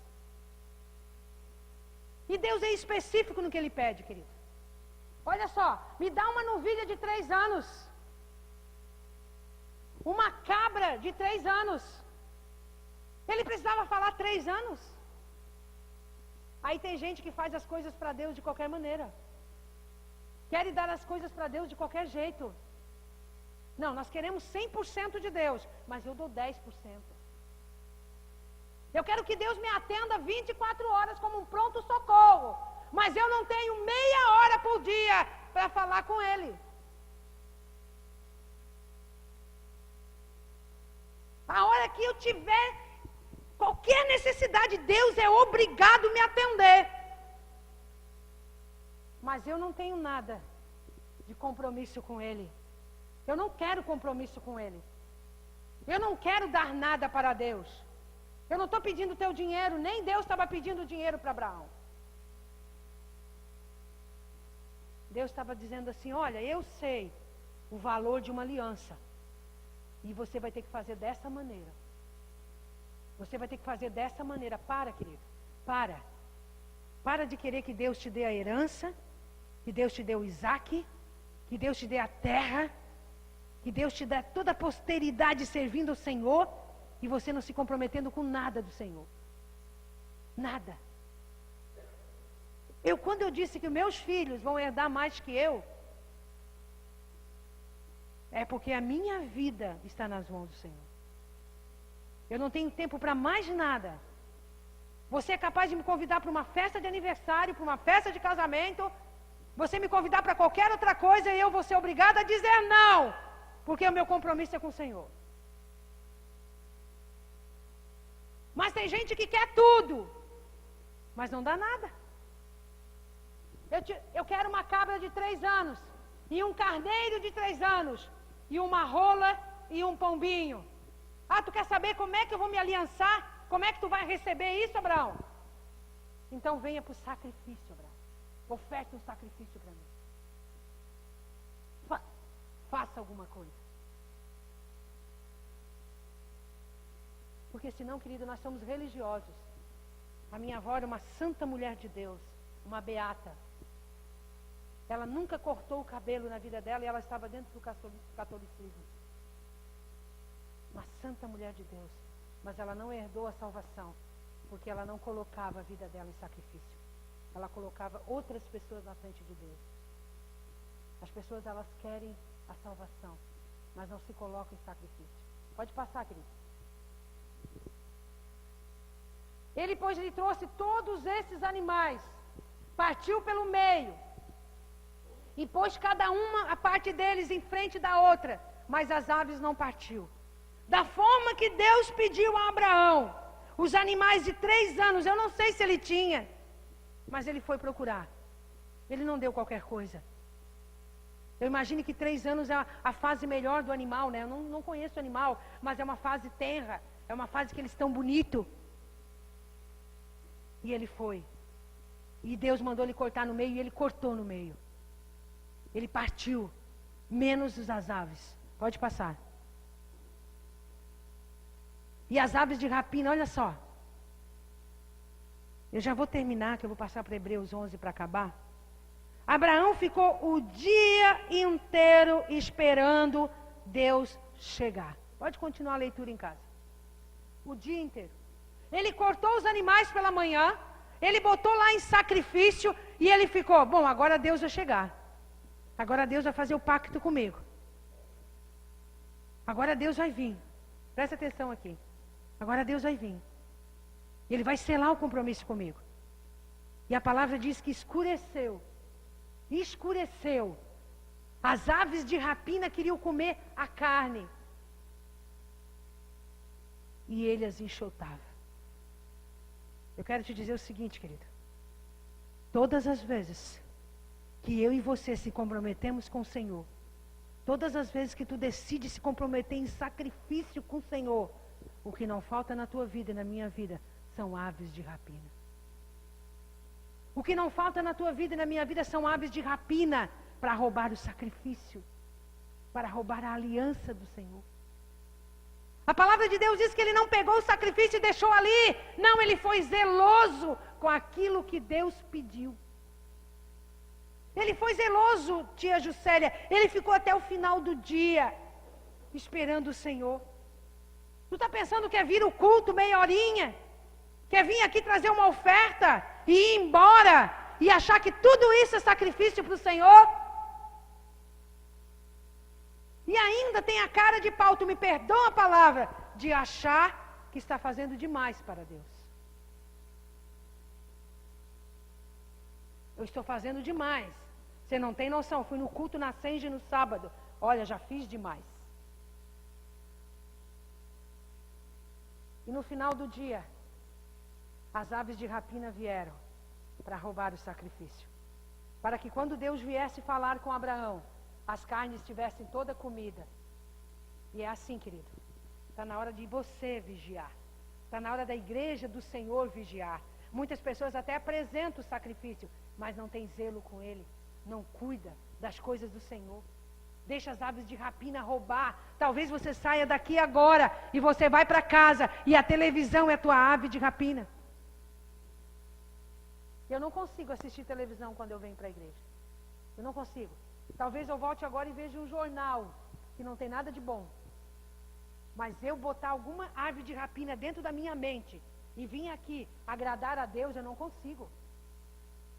E Deus é específico no que Ele pede, querido. olha só, me dá uma novilha de 3 anos. Uma cabra de 3 anos. Ele precisava falar 3 anos? Aí tem gente que faz as coisas para Deus de qualquer maneira. Quer dar as coisas para Deus de qualquer jeito. Não, nós queremos 100% de Deus, mas eu dou 10%. Eu quero que Deus me atenda 24 horas como um pronto socorro, mas eu não tenho meia hora por dia para falar com Ele. A hora que eu tiver qualquer necessidade, Deus é obrigado a me atender. Mas eu não tenho nada de compromisso com Ele. Eu não quero compromisso com Ele. Eu não quero dar nada para Deus. Eu não estou pedindo teu dinheiro, nem Deus estava pedindo dinheiro para Abraão. Deus estava dizendo assim, olha, eu sei o valor de uma aliança. E você vai ter que fazer dessa maneira. Você vai ter que fazer dessa maneira. Para, querido. Para. Para de querer que Deus te dê a herança, que Deus te dê o Isaac, que Deus te dê a terra, que Deus te dê toda a posteridade servindo ao Senhor, e você não se comprometendo com nada do Senhor. Nada. Quando eu disse que meus filhos vão herdar mais que eu, é porque a minha vida está nas mãos do Senhor. Eu não tenho tempo para mais nada. Você é capaz de me convidar para uma festa de aniversário, para uma festa de casamento, você me convidar para qualquer outra coisa e eu vou ser obrigada a dizer não, porque o meu compromisso é com o Senhor. Mas tem gente que quer tudo, mas não dá nada. Eu quero uma cabra de 3 anos, e um carneiro de 3 anos, e uma rola e um pombinho. Ah, tu quer saber como é que eu vou me aliançar? Como é que tu vai receber isso, Abraão? Então venha para o sacrifício, Abraão. Oferte um sacrifício para mim. Faça alguma coisa. Porque senão, querido, nós somos religiosos. A minha avó era uma santa mulher de Deus, uma beata. Ela nunca cortou o cabelo na vida dela e ela estava dentro do catolicismo. Uma santa mulher de Deus. Mas ela não herdou a salvação, porque ela não colocava a vida dela em sacrifício. Ela colocava outras pessoas na frente de Deus. As pessoas, elas querem a salvação, mas não se colocam em sacrifício. Pode passar, querido. Ele, pois, lhe trouxe todos esses animais, partiu pelo meio, e pôs cada uma a parte deles em frente da outra, mas as aves não partiu. Da forma que Deus pediu a Abraão, os animais de 3 anos, eu não sei se ele tinha, mas ele foi procurar. Ele não deu qualquer coisa. Eu imagino que 3 anos é a fase melhor do animal, né? Eu não conheço o animal, mas é uma fase tenra, é uma fase que eles estão bonitos. E ele foi. E Deus mandou ele cortar no meio, e ele cortou no meio. Ele partiu, menos as aves. Pode passar. E as aves de rapina, olha só. Eu já vou terminar, que eu vou passar para Hebreus 11 para acabar. Abraão ficou o dia inteiro esperando Deus chegar. Pode continuar a leitura em casa. O dia inteiro. Ele cortou os animais pela manhã, ele botou lá em sacrifício e ele ficou, bom, agora Deus vai chegar. Agora Deus vai fazer o pacto comigo. Agora Deus vai vir. Presta atenção aqui. Agora Deus vai vir. Ele vai selar o compromisso comigo. E a palavra diz que escureceu. Escureceu. As aves de rapina queriam comer a carne. E ele as enxotava. Eu quero te dizer o seguinte, querido. Todas as vezes que eu e você se comprometemos com o Senhor, todas as vezes que tu decides se comprometer em sacrifício com o Senhor, o que não falta na tua vida e na minha vida são aves de rapina. O que não falta na tua vida e na minha vida são aves de rapina para roubar o sacrifício, para roubar a aliança do Senhor. A palavra de Deus diz que ele não pegou o sacrifício e deixou ali. Não, ele foi zeloso com aquilo que Deus pediu. Ele foi zeloso, tia Juscelia. Ele ficou até o final do dia, esperando o Senhor. Tu está pensando que é vir o culto meia horinha? Quer vir aqui trazer uma oferta e ir embora? E achar que tudo isso é sacrifício para o Senhor? E ainda tem a cara de pau, tu me perdoa a palavra, de achar que está fazendo demais para Deus. Eu estou fazendo demais. Você não tem noção, fui no culto na Senge no sábado. Olha, já fiz demais. E no final do dia, as aves de rapina vieram para roubar o sacrifício. Para que quando Deus viesse falar com Abraão, as carnes estivessem toda comida. E é assim, querido. Está na hora de você vigiar. Está na hora da igreja do Senhor vigiar. Muitas pessoas até apresentam o sacrifício, mas não tem zelo com ele. Não cuida das coisas do Senhor. Deixa as aves de rapina roubar. Talvez você saia daqui agora e você vai para casa e a televisão é a tua ave de rapina. Eu não consigo assistir televisão quando eu venho para a igreja. Eu não consigo. Talvez eu volte agora e veja um jornal que não tem nada de bom. Mas eu botar alguma ave de rapina dentro da minha mente e vir aqui agradar a Deus, eu não consigo.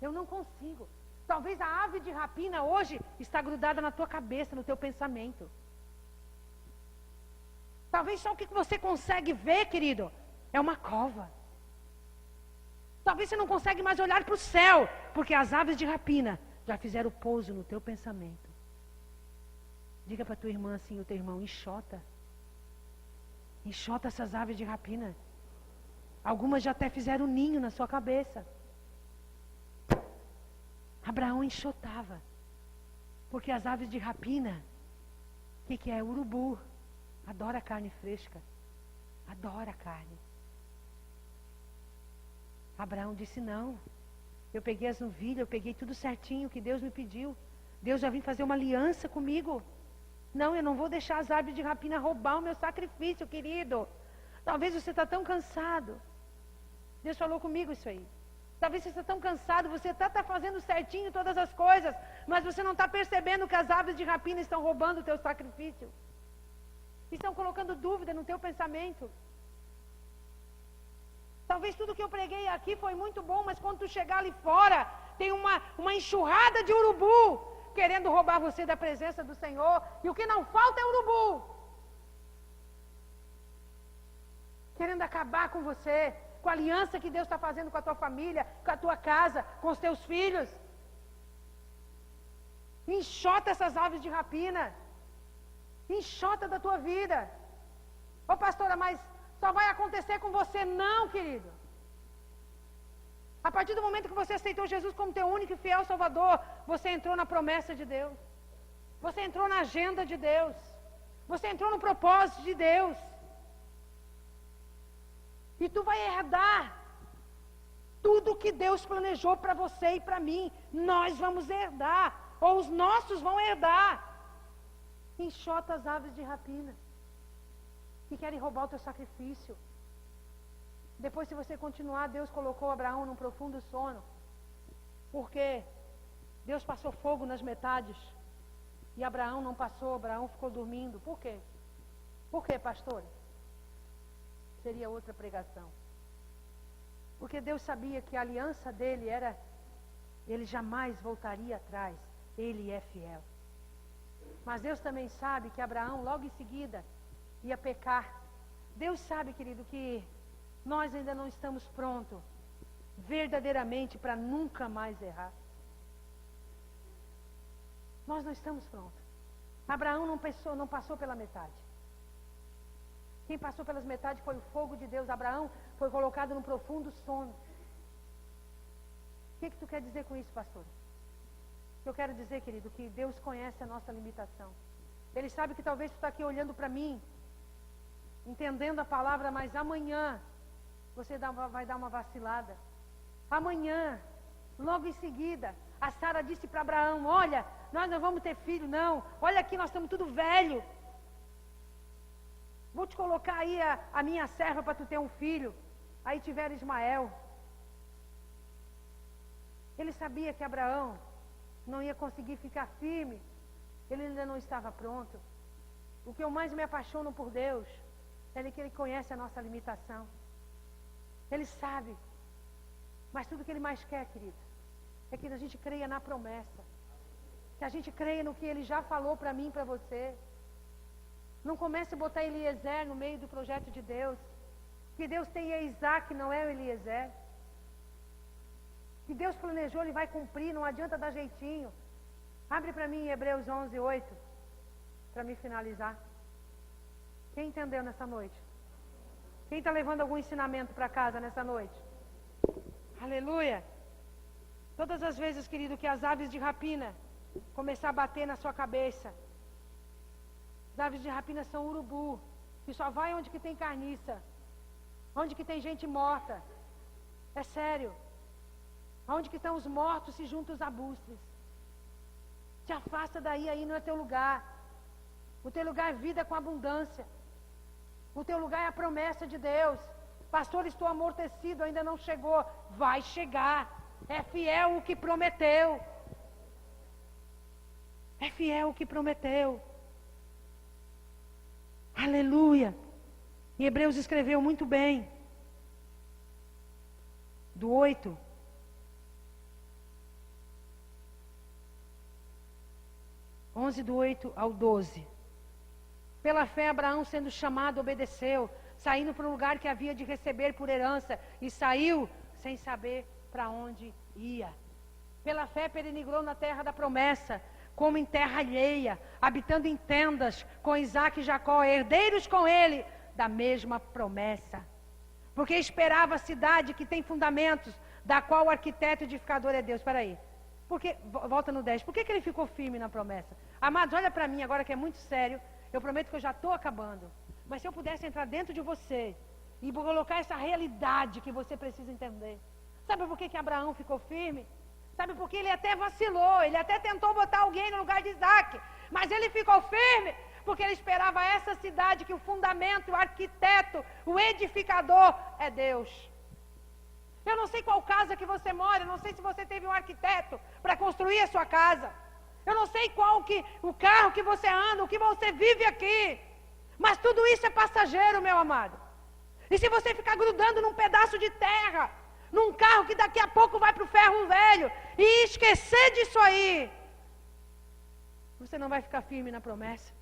Eu não consigo. Talvez a ave de rapina hoje está grudada na tua cabeça, no teu pensamento. Talvez só o que você consegue ver, querido, é uma cova. Talvez você não consegue mais olhar para o céu, porque as aves de rapina já fizeram pouso no teu pensamento. Diga para tua irmã assim, o teu irmão, enxota. Enxota essas aves de rapina. Algumas já até fizeram ninho na sua cabeça. Abraão enxotava. Porque as aves de rapina, o que é? Urubu. Adora carne fresca. Adora carne. Abraão disse não. Eu peguei as novilhas, eu peguei tudo certinho que Deus me pediu. Deus já vem fazer uma aliança comigo. Não, eu não vou deixar as aves de rapina roubar o meu sacrifício, querido. Talvez você está tão cansado. Deus falou comigo isso aí. Talvez você está tão cansado, você está fazendo certinho todas as coisas, mas você não está percebendo que as aves de rapina estão roubando o teu sacrifício. Estão colocando dúvida no teu pensamento. Talvez tudo que eu preguei aqui foi muito bom, mas quando tu chegar ali fora, tem uma enxurrada de urubu querendo roubar você da presença do Senhor. E o que não falta é urubu. Querendo acabar com você, com a aliança que Deus está fazendo com a tua família, com a tua casa, com os teus filhos. Enxota essas aves de rapina. Enxota da tua vida. Ô pastora, mas só vai acontecer com você? Não, querido. A partir do momento que você aceitou Jesus como teu único e fiel Salvador, você entrou na promessa de Deus. Você entrou na agenda de Deus. Você entrou no propósito de Deus. E tu vai herdar tudo que Deus planejou para você e para mim. Nós vamos herdar, ou os nossos vão herdar. Enxota as aves de rapina que querem roubar o teu sacrifício. Depois, se você continuar, Deus colocou Abraão num profundo sono. Porque Deus passou fogo nas metades e Abraão não passou, Abraão ficou dormindo. Por quê? Por quê, pastor? Seria outra pregação. Porque Deus sabia que a aliança dele era, ele jamais voltaria atrás, ele é fiel. Mas Deus também sabe que Abraão logo em seguida ia pecar. Deus sabe, querido, que nós ainda não estamos prontos verdadeiramente para nunca mais errar. Nós não estamos prontos. Abraão não passou pela metade. Quem passou pelas metades foi o fogo de Deus. Abraão foi colocado num profundo sono. O que tu quer dizer com isso, pastor? Eu quero dizer, querido, que Deus conhece a nossa limitação. Ele sabe que talvez tu está aqui olhando para mim, entendendo a palavra, mas amanhã você vai dar uma vacilada. Amanhã, logo em seguida, a Sara disse para Abraão, olha, nós não vamos ter filho não, olha aqui, nós estamos tudo velho. Vou te colocar aí a minha serva para tu ter um filho. Aí tiveram Ismael. Ele sabia que Abraão não ia conseguir ficar firme. Ele ainda não estava pronto. O que eu mais me apaixono por Deus é que Ele conhece a nossa limitação. Ele sabe. Mas tudo que Ele mais quer, querido, é que a gente creia na promessa. Que a gente creia no que Ele já falou para mim e para você. Não comece a botar Eliezer no meio do projeto de Deus. Que Deus tem Isaac, não é o Eliezer. Que Deus planejou, Ele vai cumprir, não adianta dar jeitinho. Abre para mim Hebreus 11:8, para me finalizar. Quem entendeu nessa noite? Quem está levando algum ensinamento para casa nessa noite? Aleluia! Todas as vezes, querido, que as aves de rapina começar a bater na sua cabeça. As aves de rapina são urubu, que só vai onde que tem carniça, onde que tem gente morta. É sério. Onde que estão os mortos se juntam os abustres. Te afasta daí, aí não é teu lugar. O teu lugar é vida com abundância. O teu lugar é a promessa de Deus. Pastor, estou amortecido, ainda não chegou. Vai chegar. É fiel o que prometeu. É fiel o que prometeu. Aleluia. E Hebreus escreveu muito bem. Do 8. 11 do 8 ao 12. Pela fé, Abraão, sendo chamado, obedeceu, saindo para um lugar que havia de receber por herança, e saiu sem saber para onde ia. Pela fé, peregrinou na terra da promessa, como em terra alheia, habitando em tendas com Isaac e Jacó, herdeiros com ele da mesma promessa. Porque esperava a cidade que tem fundamentos, da qual o arquiteto edificador é Deus. Espera aí. Porque, volta no 10. Por que ele ficou firme na promessa? Amados, olha para mim agora que é muito sério. Eu prometo que eu já estou acabando. Mas se eu pudesse entrar dentro de você e colocar essa realidade que você precisa entender. Sabe por que Abraão ficou firme? Sabe por que ele até vacilou? Ele até tentou botar alguém no lugar de Isaac. Mas ele ficou firme porque ele esperava essa cidade que o fundamento, o arquiteto, o edificador é Deus. Eu não sei qual casa que você mora, eu não sei se você teve um arquiteto para construir a sua casa. Eu não sei qual o carro que você anda, o que você vive aqui. Mas tudo isso é passageiro, meu amado. E se você ficar grudando num pedaço de terra, num carro que daqui a pouco vai para o ferro velho, e esquecer disso aí, você não vai ficar firme na promessa.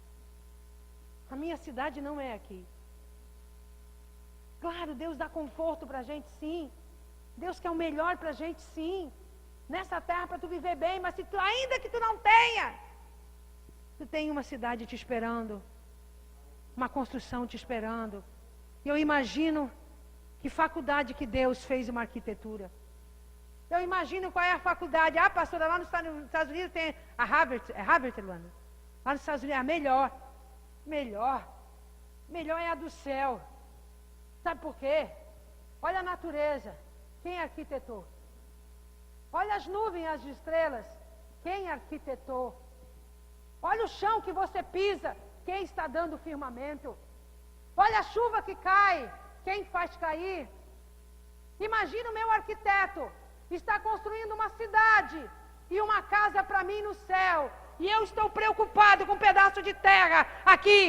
A minha cidade não é aqui. Claro, Deus dá conforto para a gente, sim. Deus quer o melhor para a gente, sim. Nessa terra para tu viver bem, mas se tu, ainda que tu não tenha, tu tem uma cidade te esperando, uma construção te esperando. E eu imagino que faculdade que Deus fez uma arquitetura. Eu imagino qual é a faculdade. Ah, pastora, lá nos Estados Unidos tem a Harvard, é Harvard, Luana? Lá nos Estados Unidos é a melhor. Melhor é a do céu. Sabe por quê? Olha a natureza. Quem arquitetou? Olha as nuvens, as estrelas. Quem arquitetou? Olha o chão que você pisa. Quem está dando o firmamento? Olha a chuva que cai. Quem faz cair? Imagina o meu arquiteto. Está construindo uma cidade e uma casa para mim no céu. E eu estou preocupado com um pedaço de terra aqui.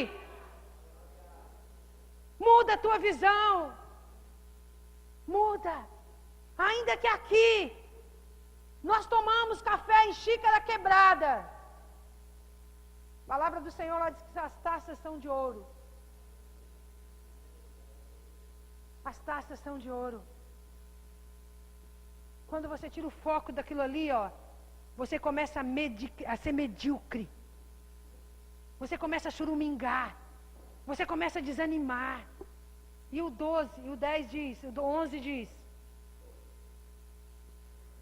Muda a tua visão. Muda. Ainda que aqui nós tomamos café em xícara quebrada. A palavra do Senhor lá diz que as taças são de ouro. As taças são de ouro. Quando você tira o foco daquilo ali, ó, você começa a ser medíocre. Você começa a churumingar. Você começa a desanimar. E o 12, e o 10 diz, o 11 diz: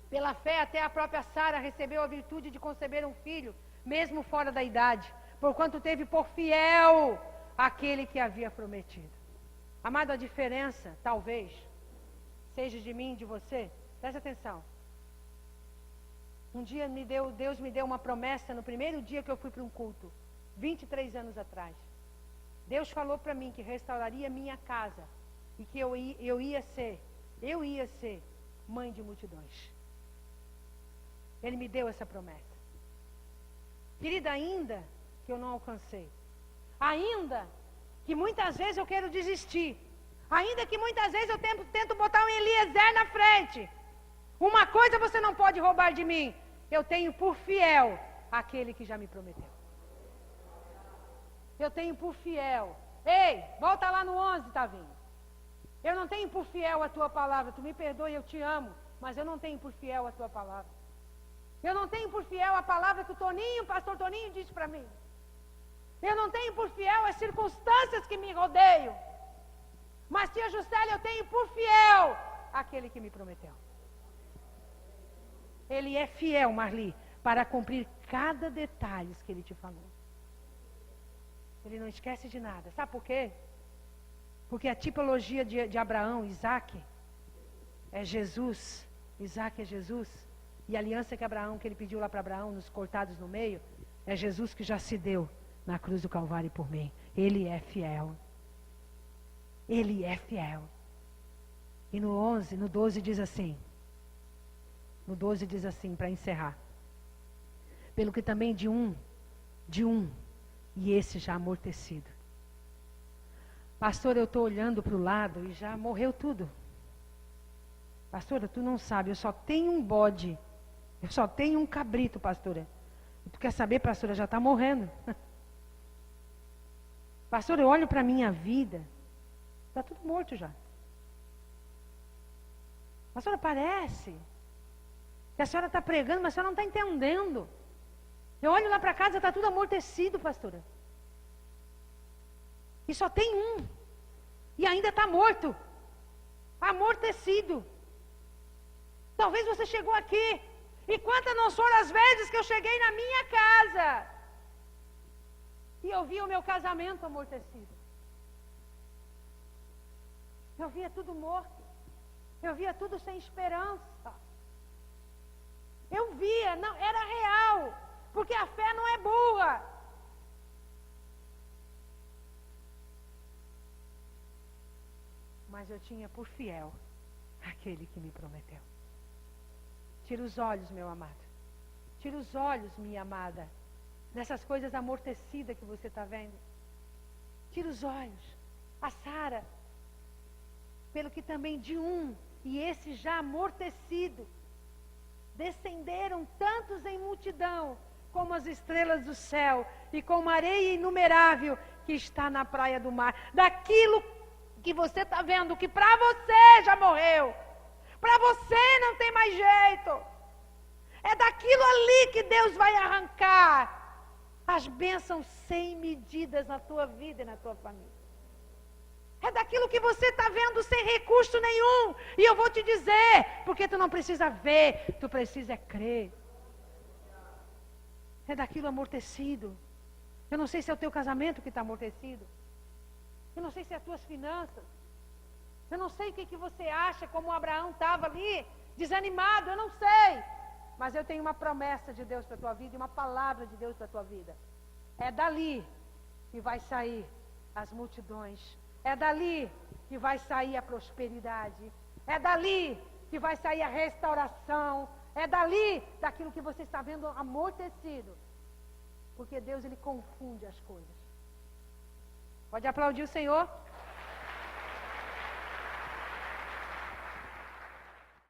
pela fé até a própria Sara recebeu a virtude de conceber um filho, mesmo fora da idade, porquanto teve por fiel aquele que havia prometido. Amado, a diferença, talvez, seja de mim e de você. Preste atenção. Um dia Deus me deu uma promessa no primeiro dia que eu fui para um culto, 23 anos atrás. Deus falou para mim que restauraria minha casa e que eu ia ser mãe de multidões. Ele me deu essa promessa. Querida, ainda que eu não alcancei, ainda que muitas vezes eu quero desistir, ainda que muitas vezes eu tento botar um Eliezer na frente, uma coisa você não pode roubar de mim: eu tenho por fiel aquele que já me prometeu. Eu tenho por fiel. Ei, volta lá no 11, Tavinho. Eu não tenho por fiel a tua palavra. Tu me perdoe, eu te amo, mas eu não tenho por fiel a tua palavra. Eu não tenho por fiel a palavra que o pastor Toninho disse para mim. Eu não tenho por fiel as circunstâncias que me rodeiam. Mas, tia Juscelia, eu tenho por fiel aquele que me prometeu. Ele é fiel, Marli, para cumprir cada detalhe que ele te falou. Ele não esquece de nada. Sabe por quê? Porque a tipologia de Abraão, Isaac, é Jesus. Isaac é Jesus. E a aliança que ele pediu lá para Abraão, nos cortados no meio, é Jesus que já se deu na cruz do Calvário por mim. Ele é fiel. Ele é fiel. E no 11, no 12 diz assim. No 12 diz assim, para encerrar. Pelo que também de um, e esse já amortecido. Pastor, eu estou olhando para o lado e já morreu tudo. Pastora, tu não sabe, eu só tenho um bode. Eu só tenho um cabrito, pastora. E tu quer saber, pastora, já está morrendo. Pastora, eu olho para a minha vida, está tudo morto já. Pastora, parece que a senhora está pregando, mas a senhora não está entendendo. Eu olho lá para casa, está tudo amortecido, pastora. E só tem um. E ainda está morto. Amortecido. Talvez você chegou aqui. E quantas não foram as vezes que eu cheguei na minha casa e eu via o meu casamento amortecido. Eu via tudo morto. Eu via tudo sem esperança. Eu via, não, era real. Porque a fé não é burra. Mas eu tinha por fiel aquele que me prometeu. Tira os olhos, meu amado. Tira os olhos, minha amada, dessas coisas amortecidas que você está vendo. Tira os olhos. A Sara, pelo que também de um, e esse já amortecido, descenderam tantos em multidão, como as estrelas do céu, e como a areia inumerável que está na praia do mar. Daquilo que você está vendo, que para você já morreu, para você não tem mais jeito. É daquilo ali que Deus vai arrancar as bênçãos sem medidas na tua vida e na tua família. É daquilo que você está vendo sem recurso nenhum. E eu vou te dizer, porque tu não precisa ver, tu precisa crer. É daquilo amortecido. Eu não sei se é o teu casamento que está amortecido. Eu não sei se é as tuas finanças. Eu não sei o que você acha, como Abraão estava ali, desanimado, eu não sei. Mas eu tenho uma promessa de Deus para a tua vida e uma palavra de Deus para a tua vida. É dali que vai sair as multidões. É dali que vai sair a prosperidade. É dali que vai sair a restauração. É dali, daquilo que você está vendo amortecido. Porque Deus, Ele confunde as coisas. Pode aplaudir o Senhor?